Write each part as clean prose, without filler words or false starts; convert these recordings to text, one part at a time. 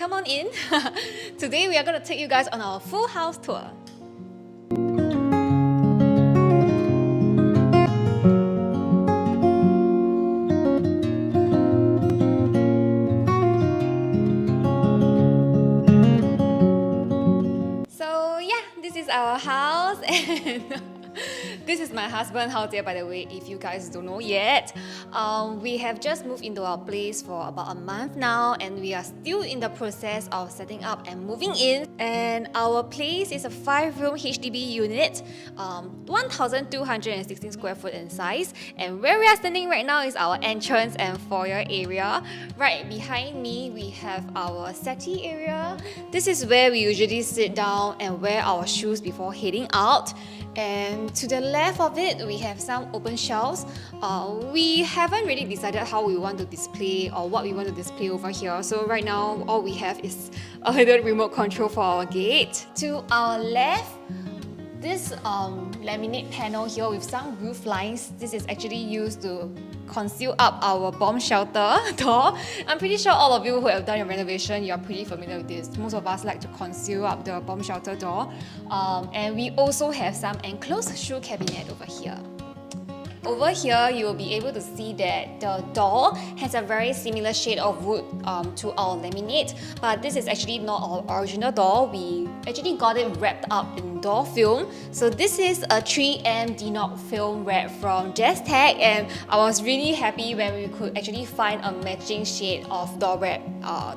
come on in. Today we are going to take you guys on our full house tour. So yeah, this is our house and this is my husband, Eazea, by the way, if you guys don't know yet. We have just moved into our place for about a month now and we are still in the process of setting up and moving in. And our place is a 5-room HDB unit, 1,216 square foot in size. And where we are standing right now is our entrance and foyer area. Right behind me, we have our settee area. This is where we usually sit down and wear our shoes before heading out. And to the left of it, we have some open shelves. We haven't really decided how we want to display or what we want to display over here. So right now, all we have is a little remote control for our gate. To our left, this laminate panel here with some roof lines, this is actually used to conceal up our bomb shelter door. I'm pretty sure all of you who have done your renovation, you're pretty familiar with this. Most of us like to conceal up the bomb shelter door. And we also have some enclosed shoe cabinet over here. Over here, you will be able to see that the door has a very similar shade of wood to our laminate, but this is actually not our original door. We actually got it wrapped up in door film. So this is a 3M denote film wrap from JazzTech, and I was really happy when we could actually find a matching shade of door wrap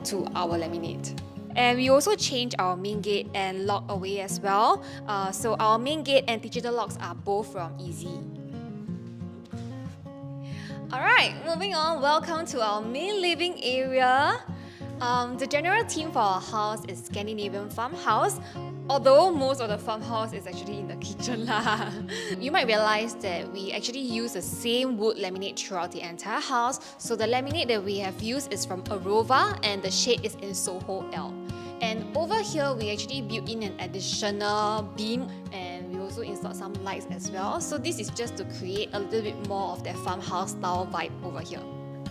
to our laminate. And we also changed our main gate and lock away as well. So our main gate and digital locks are both from Eazea. Alright, moving on, welcome to our main living area. The general theme for our house is Scandinavian Farmhouse, although most of the farmhouse is actually in the kitchen lah. You might realize that we actually use the same wood laminate throughout the entire house. So the laminate that we have used is from Arova and the shade is in Soho L. And over here, we actually built in an additional beam and we also installed some lights as well. So this is just to create a little bit more of that farmhouse style vibe over here.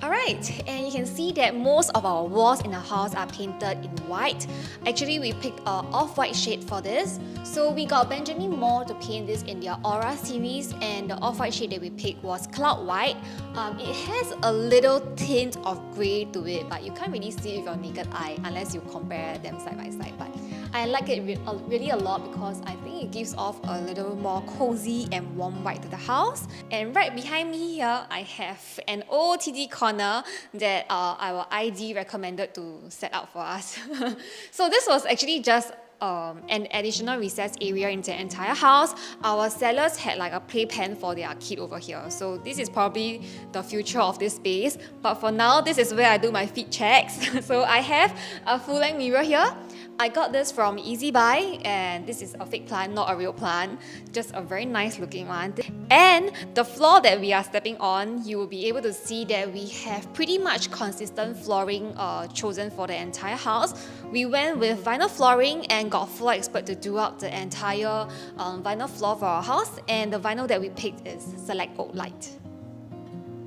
Alright, and you can see that most of our walls in the house are painted in white. Actually, we picked an off-white shade for this. So we got benjaminmoore to paint this in their Aura series, and the off-white shade that we picked was cloud white. It has a little tint of grey to it, but you can't really see it with your naked eye unless you compare them side by side. But I like it really a lot because I think it gives off a little more cozy and warm vibe to the house. And right behind me here, I have an OOTD corner that our ID recommended to set up for us. So this was actually just an additional recess area in the entire house. Our sellers had like a playpen for their kid over here. So this is probably the future of this space. But for now, this is where I do my feet checks. So I have a full-length mirror here. I got this from Eazea and this is a fake plant, not a real plant, just a very nice looking one. And the floor that we are stepping on, you will be able to see that we have pretty much consistent flooring chosen for the entire house. We went with vinyl flooring and got Floor Expert to do up the entire vinyl floor for our house, and the vinyl that we picked is Select Oak Light.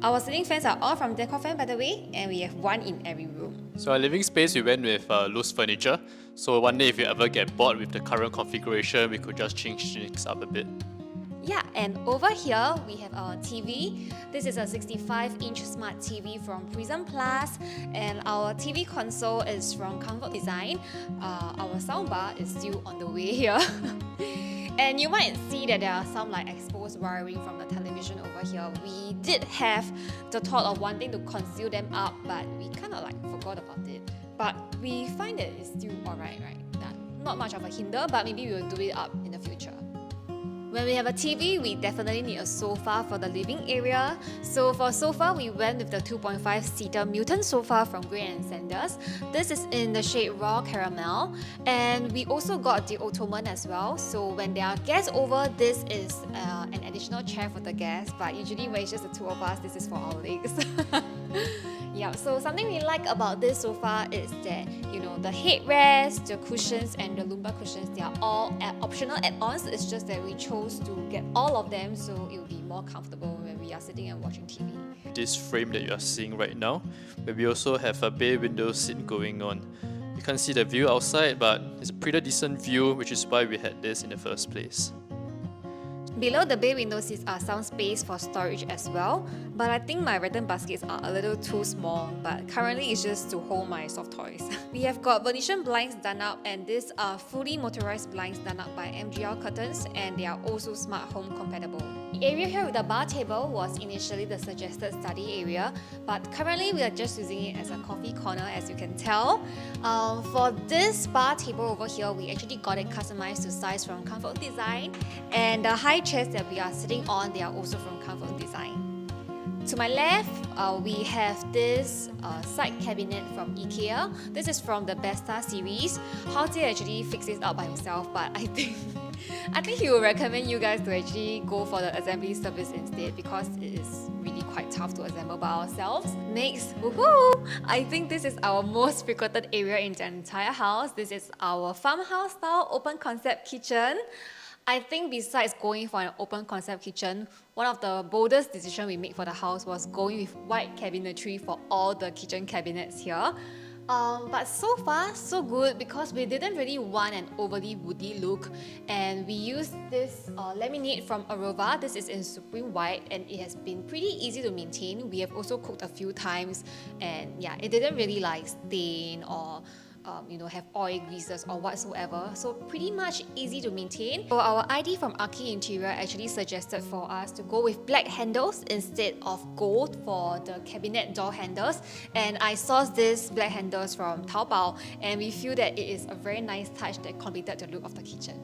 Our ceiling fans are all from Decor Fan, by the way, and we have one in every room. So our living space, we went with loose furniture. So one day if you ever get bored with the current configuration, we could just change things up a bit. Yeah, and over here we have our TV. This is a 65-inch smart TV from Prism Plus, and our TV console is from Comfort Design. Our soundbar is still on the way here. And you might see that there are some like exposed wiring from the television over here. We did have the thought of wanting to conceal them up, but we kind of like forgot about it. But we find that it's still alright, right? Not much of a hinder, but maybe we will do it up in the future. When we have a TV, we definitely need a sofa for the living area. So for sofa, we went with the 2.5-seater Mutant sofa from Gray & Sanders. This is in the shade Raw Caramel. And we also got the ottoman as well. So when there are guests over, this is an additional chair for the guests. But usually when it's just the two of us, this is for our legs. Yeah, so something we like about this sofa is that, you know, the headrest, the cushions and the lumbar cushions, they are all optional add-ons. It's just that we chose to get all of them so it will be more comfortable when we are sitting and watching TV. This frame that you are seeing right now, where we also have a bay window seat going on. You can't see the view outside, but it's a pretty decent view, which is why we had this in the first place. Below the bay windows is some space for storage as well, but I think my rattan baskets are a little too small, but currently it's just to hold my soft toys. We have got Venetian blinds done up, and these are fully motorized blinds done up by MGL curtains, and they are also smart home compatible. The area here with the bar table was initially the suggested study area, but currently we are just using it as a coffee corner, as you can tell. For this bar table over here, we actually got it customized to size from Comfort Design, and the high chairs that we are sitting on, they are also from Comfort Design. To my left, we have this side cabinet from Eazea. This is from the Besta series. Hansgrohe actually fixed this up by himself, but I think he will recommend you guys to actually go for the assembly service instead, because it is really quite tough to assemble by ourselves. Next, woohoo! I think this is our most frequented area in the entire house. This is our farmhouse style open concept kitchen. I think besides going for an open concept kitchen, one of the boldest decisions we made for the house was going with white cabinetry for all the kitchen cabinets here. But so far, so good, because we didn't really want an overly woody look, and we used this laminate from Arova. This is in Supreme White, and it has been pretty easy to maintain. We have also cooked a few times, and yeah, it didn't really like stain or have oil greases or whatsoever, so pretty much easy to maintain. So our ID from Arche Interior actually suggested for us to go with black handles instead of gold for the cabinet door handles, and I sourced these black handles from Taobao, and we feel that it is a very nice touch that completed the look of the kitchen.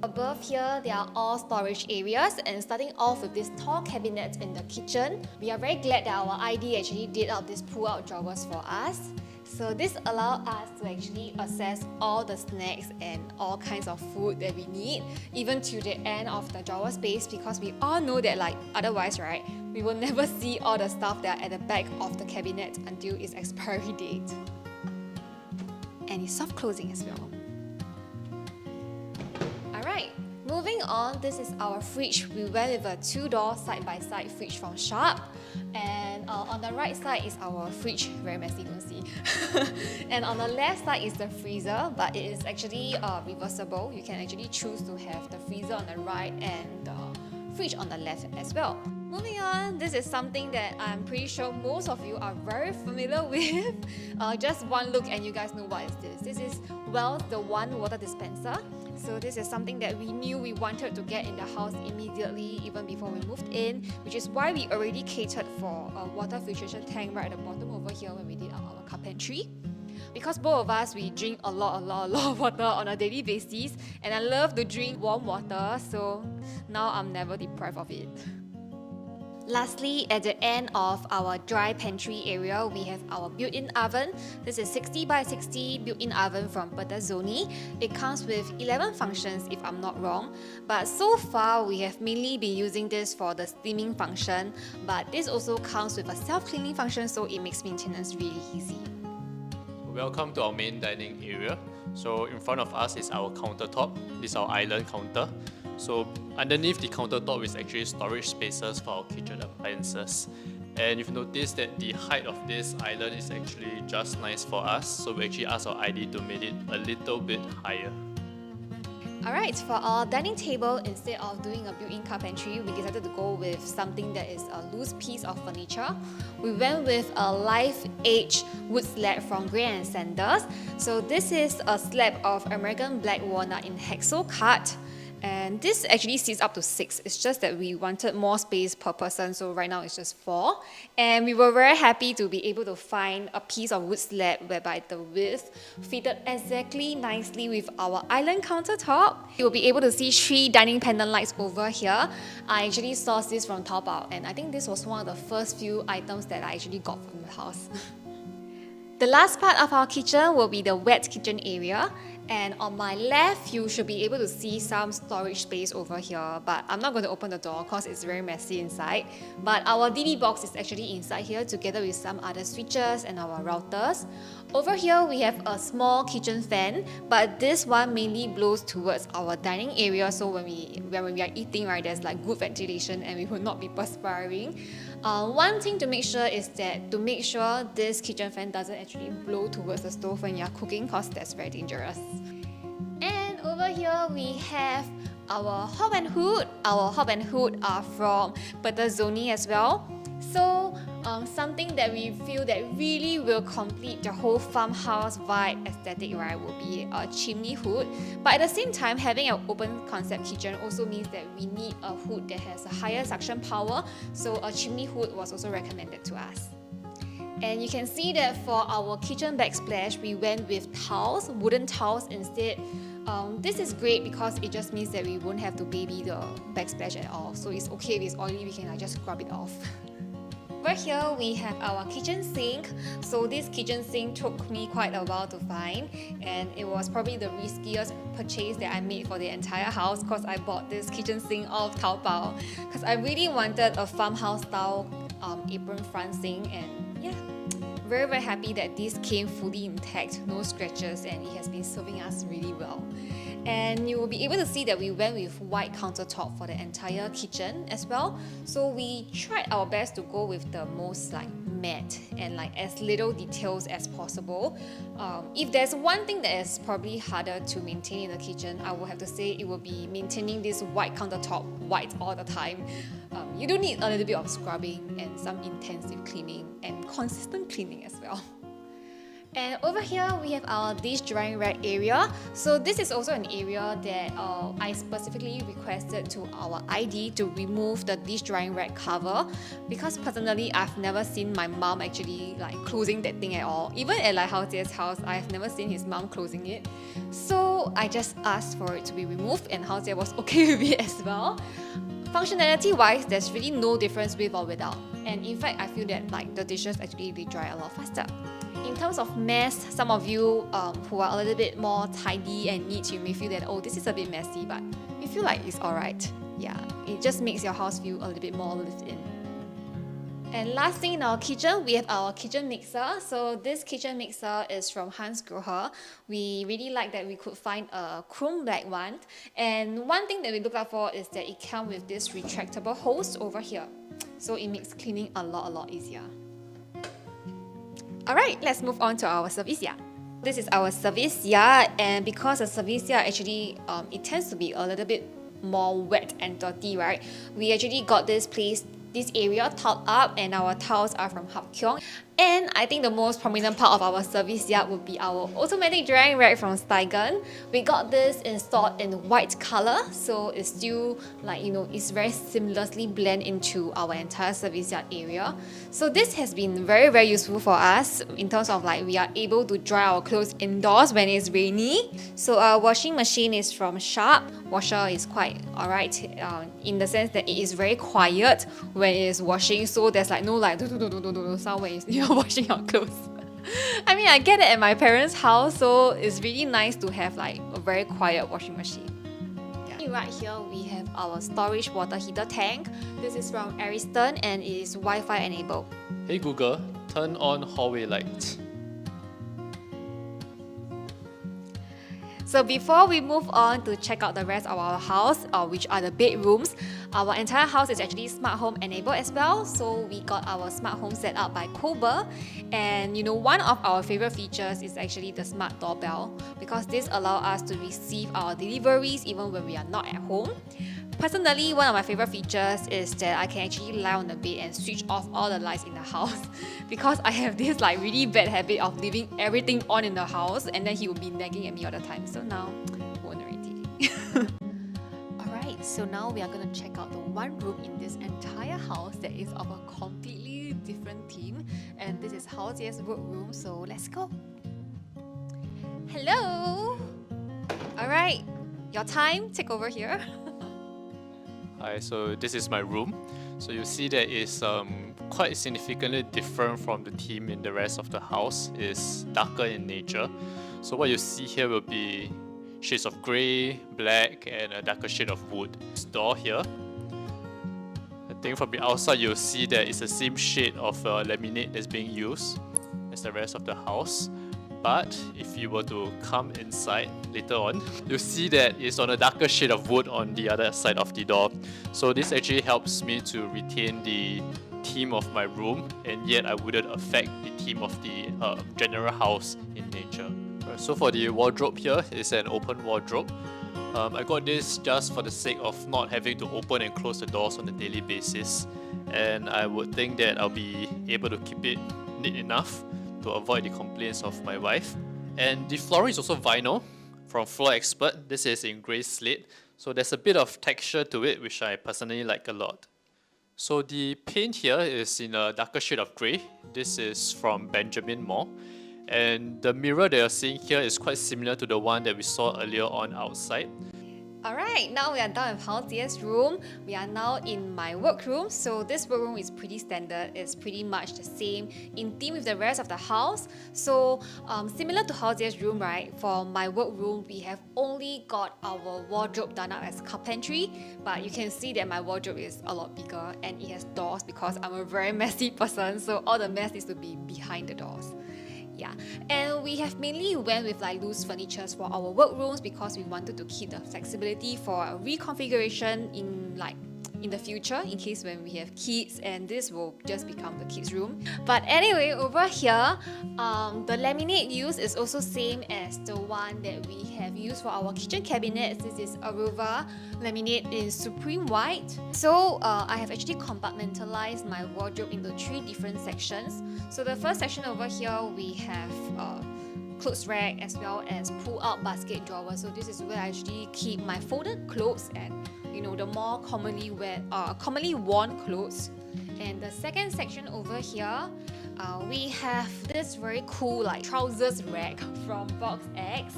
Above here, there are all storage areas, and starting off with this tall cabinet in the kitchen, we are very glad that our ID actually did out these pull-out drawers for us. So this allowed us to actually access all the snacks and all kinds of food that we need, even to the end of the drawer space, because we all know that otherwise, right, we will never see all the stuff that are at the back of the cabinet until its expiry date. And it's soft closing as well. Alright, moving on, this is our fridge. We went with a 2-door side-by-side fridge from Sharp. And on the right side is our fridge, very messy, don't see. And on the left side is the freezer, but it is actually reversible. You can actually choose to have the freezer on the right and the fridge on the left as well. Moving on, this is something that I'm pretty sure most of you are very familiar with. Just one look and you guys know what is this. This is, well, the one water dispenser. So this is something that we knew we wanted to get in the house immediately, even before we moved in, which is why we already catered for a water filtration tank right at the bottom over here when we did our carpentry. Because both of us, we drink a lot of water on a daily basis, and I love to drink warm water, so now I'm never deprived of it. Lastly, at the end of our dry pantry area, we have our built-in oven. This is 60 by 60 built-in oven from Bertazzoni. It comes with 11 functions if I'm not wrong, but so far we have mainly been using this for the steaming function, but this also comes with a self-cleaning function, so it makes maintenance really easy. Welcome to our main dining area. So in front of us is our countertop. This is our island counter. So underneath the countertop is actually storage spaces for our kitchen appliances. And you've noticed that the height of this island is actually just nice for us. So we actually asked our ID to make it a little bit higher. Alright, for our dining table, instead of doing a built-in carpentry, we decided to go with something that is a loose piece of furniture. We went with a live-aged wood slab from Gray & Sanders. So this is a slab of American black walnut in hexo cut. And this actually sits up to 6. It's just that we wanted more space per person, so right now it's just 4. And we were very happy to be able to find a piece of wood slab whereby the width fitted exactly nicely with our island countertop. You'll be able to see 3 dining pendant lights over here. I actually sourced this from Taobao, and I think this was one of the first few items that I actually got from the house. The last part of our kitchen will be the wet kitchen area. And on my left, you should be able to see some storage space over here, but I'm not going to open the door because it's very messy inside. But our DB box is actually inside here together with some other switches and our routers. Over here, we have a small kitchen fan, but this one mainly blows towards our dining area, so when we are eating, right, there's like good ventilation and we will not be perspiring. One thing to make sure is that this kitchen fan doesn't actually blow towards the stove when you're cooking, because that's very dangerous. And over here we have our hob and hood. Our hob and hood are from Petterzoni as well. So something that we feel that really will complete the whole farmhouse vibe aesthetic, right, will be a chimney hood. But at the same time, having an open concept kitchen also means that we need a hood that has a higher suction power. So a chimney hood was also recommended to us. And you can see that for our kitchen backsplash, we went with tiles, wooden tiles instead. This is great because it just means that we won't have to baby the backsplash at all. So it's okay if it's oily, we can just scrub it off. Over here we have our kitchen sink. So this kitchen sink took me quite a while to find, and it was probably the riskiest purchase that I made for the entire house, because I bought this kitchen sink off Taobao because I really wanted a farmhouse style apron front sink, and yeah, very happy that this came fully intact, no scratches, and it has been serving us really well. And you will be able to see that we went with white countertop for the entire kitchen as well. So we tried our best to go with the most matte and as little details as possible. If there's one thing that is probably harder to maintain in the kitchen, I will have to say it will be maintaining this white countertop white all the time. You do need a little bit of scrubbing and some intensive cleaning and consistent cleaning as well. And over here we have our dish drying rack area. So this is also an area that I specifically requested to our ID to remove the dish drying rack cover, because personally I've never seen my mom actually closing that thing at all. Even at Haozie's house, I've never seen his mom closing it. So I just asked for it to be removed, and Haozie was okay with it as well. Functionality wise, there's really no difference with or without. And in fact, I feel that the dishes actually they dry a lot faster. In terms of mess, some of you who are a little bit more tidy and neat, you may feel that, oh, this is a bit messy, but we feel like it's alright. Yeah, it just makes your house feel a little bit more lived in. And last thing in our kitchen, we have our kitchen mixer. So this kitchen mixer is from hansgrohe. We really like that we could find a chrome black one. And one thing that we look out for is that it comes with this retractable hose over here. So it makes cleaning a lot easier. Alright, let's move on to our service yard. This is our service yard, and because the service yard actually, it tends to be a little bit more wet and dirty, right? We actually got this area tiled up, and our tiles are from Hapkyong. And I think the most prominent part of our service yard would be our automatic drying rack from Steigen. We got this installed in white color, so it's still it's very seamlessly blend into our entire service yard area. So this has been very useful for us in terms of we are able to dry our clothes indoors when it's rainy. So our washing machine is from Sharp. Washer is quite alright in the sense that it is very quiet when it is washing, so there's no sound when you're washing your clothes. I mean, I get it at my parents' house, so it's really nice to have a very quiet washing machine. Yeah. Right here we have our storage water heater tank. This is from Ariston and it is Wi-Fi enabled. Hey Google, turn on hallway lights. So before we move on to check out the rest of our house, which are the bedrooms, our entire house is actually smart home enabled as well. So we got our smart home set up by Kober, and one of our favorite features is actually the smart doorbell, because this allows us to receive our deliveries even when we are not at home. Personally, one of my favorite features is that I can actually lie on the bed and switch off all the lights in the house, because I have this really bad habit of leaving everything on in the house, and then he will be nagging at me all the time. So now, won't already. Alright, so now we are going to check out the one room in this entire house that is of a completely different theme, and this is Haozie's workroom, so let's go. Hello! Alright, your time, take over here. Hi, so this is my room. So you see that it's quite significantly different from the theme in the rest of the house. It's darker in nature. So what you see here will be shades of grey, black, and a darker shade of wood. This door here, I think from the outside you'll see that it's the same shade of laminate that's being used as the rest of the house. But if you were to come inside later on, you'll see that it's on a darker shade of wood on the other side of the door. So this actually helps me to retain the theme of my room, and yet I wouldn't affect the theme of the general house in nature. So for the wardrobe here, it's an open wardrobe. I got this just for the sake of not having to open and close the doors on a daily basis, and I would think that I'll be able to keep it neat enough to avoid the complaints of my wife. And the flooring is also vinyl from Floor Expert. This is in grey slate, so there's a bit of texture to it which I personally like a lot. So the paint here is in a darker shade of grey. This is from benjaminmoore. And the mirror that you're seeing here is quite similar to the one that we saw earlier on outside. Alright, now we are done with Eazea's room. We are now in my workroom. So this workroom is pretty standard. It's pretty much the same in theme with the rest of the house. So similar to Eazea's room, right? For my workroom, we have only got our wardrobe done up as carpentry. But you can see that my wardrobe is a lot bigger and it has doors because I'm a very messy person. So all the mess needs to be behind the doors. Yeah, and we have mainly went with like loose furnitures for our workrooms because we wanted to keep the flexibility for a reconfiguration in the future in case when we have kids, and this will just become the kids' room. But anyway, over here, the laminate used is also same as the one that we have used for our kitchen cabinets. This is Aruba laminate in Supreme White. So I have actually compartmentalized my wardrobe into 3 different sections. So the first section over here, we have clothes rack as well as pull-out basket drawer. So this is where I actually keep my folded clothes and the more commonly worn clothes. And the second section over here, we have this very cool like trousers rack from Box X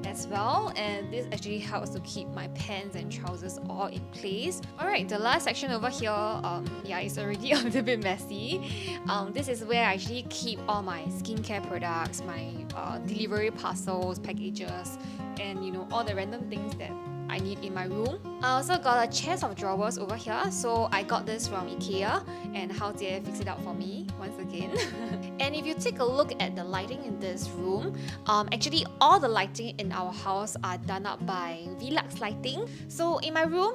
as well, and this actually helps to keep my pants and trousers all in place. Alright, the last section over here, it's already a little bit messy. This is where I actually keep all my skincare products, my delivery parcels, packages, and all the random things that I need in my room. I also got a chest of drawers over here. So I got this from Ikea and Eazea fixed it out for me once again. And if you take a look at the lighting in this room, actually all the lighting in our house are done up by Velux lighting. So in my room,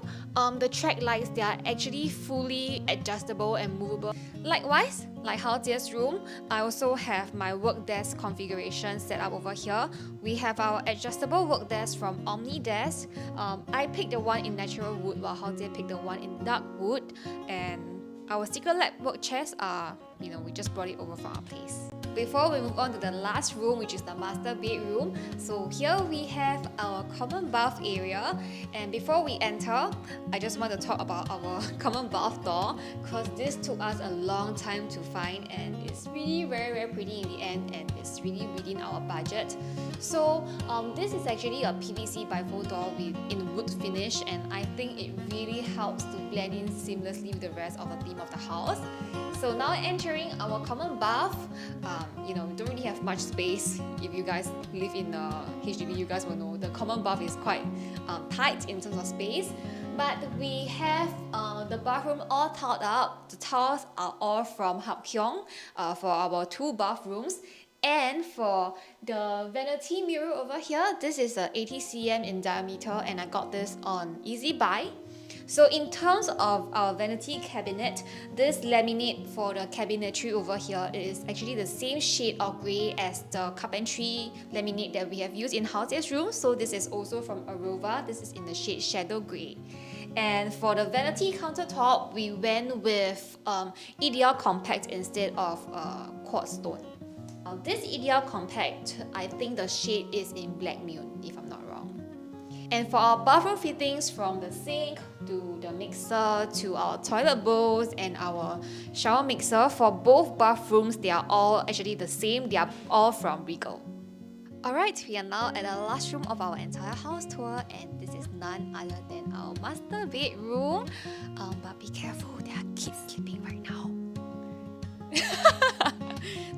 the track lights, they are actually fully adjustable and movable. Likewise, like Eazea's room, I also have my work desk configuration set up over here. We have our adjustable work desk from Omnidesk. I picked the one in natural wood while Eazea picked the one in dark wood. And our Secret Lab work chairs are, we just brought it over from our place. Before we move on to the last room, which is the master bedroom, so here we have our common bath area. And before we enter, I just want to talk about our common bath door because this took us a long time to find, and it's really very, very pretty in the end, and it's really within our budget. So this is actually a PVC bifold door in wood finish, and I think it really helps to blend in seamlessly with the rest of the theme of the house. So now entering our common bath, we don't really have much space. If you guys live in a HDB, you guys will know the common bath is quite tight in terms of space. But we have the bathroom all tiled up. The tiles are all from Hapkyong for our 2 bathrooms. And for the vanity mirror over here, this is a 80 cm in diameter, and I got this on Easy Buy. So in terms of our vanity cabinet, this laminate for the cabinetry over here is actually the same shade of grey as the carpentry laminate that we have used in Eazea's room. So this is also from Arova. This is in the shade Shadow Grey. And for the vanity countertop, we went with EDR Compact instead of quartz stone. This EDR Compact, I think the shade is in Black Mune, if I'm not wrong. And for our bathroom fittings, from the sink to the mixer to our toilet bowls and our shower mixer, for both bathrooms, they are all actually the same. They are all from Regal. Alright, we are now at the last room of our entire house tour, and this is none other than our master bedroom. But be careful, there are kids sleeping right now.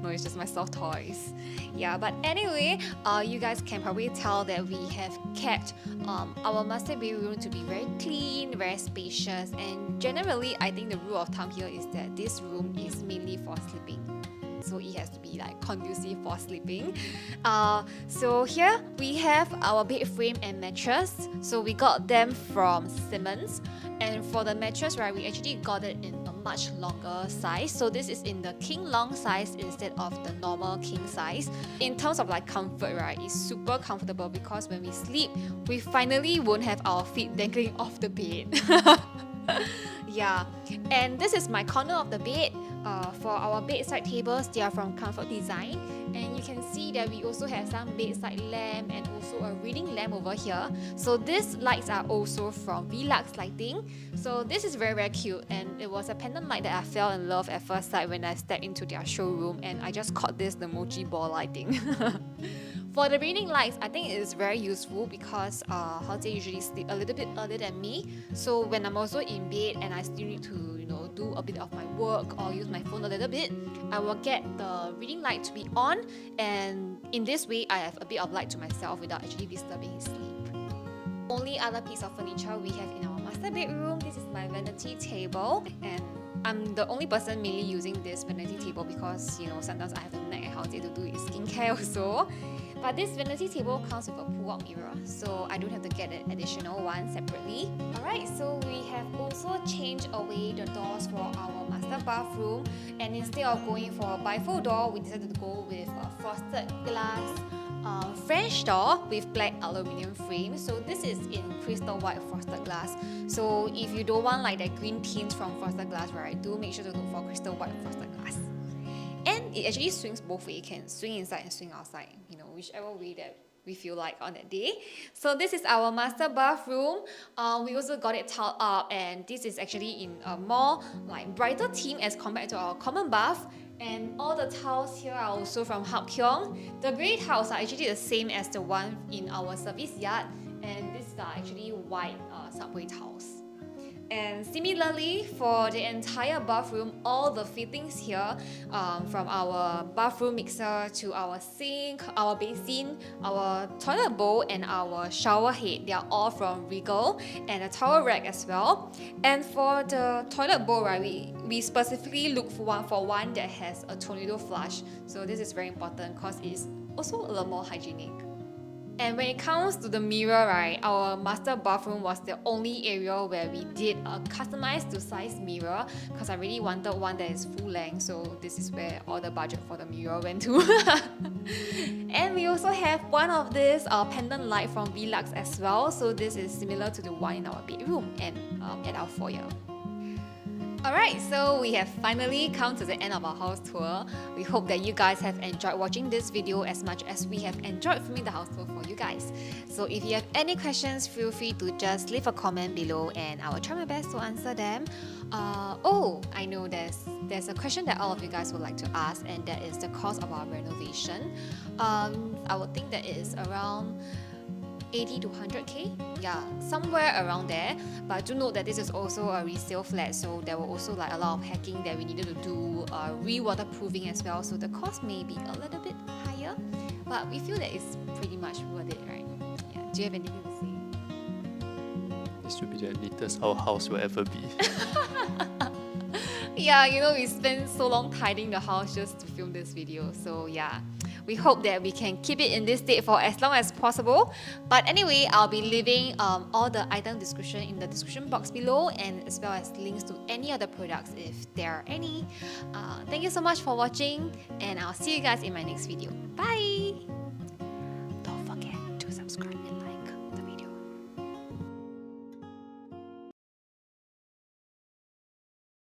No, it's just my soft toys. Yeah, but anyway, you guys can probably tell that we have kept our master bedroom to be very clean, very spacious, and generally, I think the rule of thumb here is that this room is mainly for sleeping. So it has to be like conducive for sleeping. So here we have our bed frame and mattress. So we got them from Simmons, and for the mattress, right, we actually got it in a much longer size. So this is in the king long size instead of the normal king size. In terms of like comfort, right, it's super comfortable because when we sleep, we finally won't have our feet dangling off the bed. Yeah, and this is my corner of the bed. For our bedside tables, they are from Comfort Design, and you can see that we also have some bedside lamp and also a reading lamp over here. So these lights are also from Velux Lighting. So this is very cute, and it was a pendant light that I fell in love at first sight when I stepped into their showroom, and I just caught the mochi ball lighting. For the reading lights, I think it is very useful because Eazea usually sleep a little bit earlier than me. So when I'm also in bed and I still need to, do a bit of my work or use my phone a little bit, I will get the reading light to be on, and in this way, I have a bit of light to myself without actually disturbing his sleep. Only other piece of furniture we have in our master bedroom, this is my vanity table, and I'm the only person mainly using this vanity table because, sometimes I have to nag at Eazea to do his skincare also. But this vanity table comes with a pull-out mirror, so I don't have to get an additional one separately. Alright, so we have also changed away the doors for our master bathroom, and instead of going for a bifold door, we decided to go with a frosted glass French door with black aluminium frame. So this is in crystal white frosted glass. So if you don't want like that green tint from frosted glass, right, do make sure to look for crystal white frosted glass. And it actually swings both ways. You can swing inside and swing outside, whichever way that we feel like on that day. So this is our master bathroom. We also got it tiled up, and this is actually in a more like brighter theme as compared to our common bath. And all the tiles here are also from Hapkyong. The grey tiles are actually the same as the one in our service yard, and these are actually white subway tiles. And similarly, for the entire bathroom, all the fittings here, from our bathroom mixer to our sink, our basin, our toilet bowl, and our shower head, they are all from Regal, and a towel rack as well. And for the toilet bowl, right, we specifically look for one that has a tornado flush. So this is very important because it's also a little more hygienic. And when it comes to the mirror, right, our master bathroom was the only area where we did a customized to size mirror because I really wanted one that is full length, so this is where all the budget for the mirror went to. And we also have one of this pendant light from Velux as well, so this is similar to the one in our bedroom and at our foyer. Alright, so we have finally come to the end of our house tour. We hope that you guys have enjoyed watching this video as much as we have enjoyed filming the house tour for you guys. So if you have any questions, feel free to just leave a comment below and I will try my best to answer them. I know there's a question that all of you guys would like to ask, and that is the cost of our renovation. I would think that it is around 80 to 100k, yeah, somewhere around there. But do note that this is also a resale flat, so there were also like a lot of hacking that we needed to do, re-waterproofing as well, so the cost may be a little bit higher, but we feel that it's pretty much worth it, right? Yeah. Do you have anything to say? This will be the neatest our house will ever be. Yeah, we spent so long tidying the house just to film this video, so yeah. We hope that we can keep it in this state for as long as possible. But anyway, I'll be leaving all the item description in the description box below, and as well as links to any other products if there are any. Thank you so much for watching, and I'll see you guys in my next video. Bye! Don't forget to subscribe and